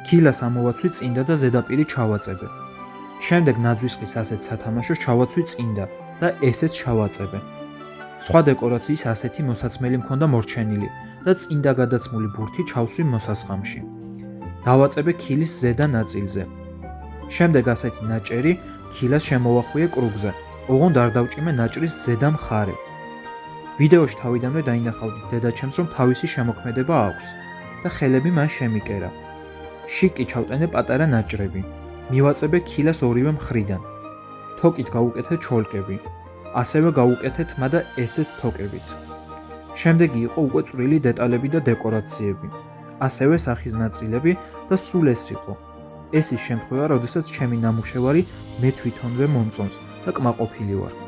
ქილას ამოვაცვი წინდა და ზედაპირი ჩავაწებე. შემდეგ ნაძვისხის ასეთ სათამაშოს ჩავაცვი წინდა და ესეც ჩავაწებე. სხვა დეკორაციის ასეთი მოსაცმელი მქონდა მორჩენილი და წინდა გადაცმული ბურთი ჩავსვი მოსასხამში. დავაწებე ქილის ზედა ნაწილზე. შემდეგ ასეთი ნაჭერი ქილას შემოვახვიე კრუგზე, ოღონდ არ დავჭიმე ნაჭრის ზედა მხარე. ვიდეოში თავიდანვე დაინახავდით დედაჩემს, რომ თავისი შემოქმედება აქვს და ხელები მან შემიკერა. შიკი ჩავტენე პატარა ნაჭრები. მივაწებე ქილას ორივე მხრიდან. თოკით გავუკეთე ჩოლკები. ასევე გავუკეთე თმა და ესეც თოკებით. შემდეგი იყო უკვე წვრილი დეტალები და დეკორაციები. ასევე სახის ნაწილები და სულ ეს იყო. ეს ის შემთხვევა, როდესაც ჩემი ნამუშევარი მე თვითონვე მომწონს და კმაყოფილი ვარ.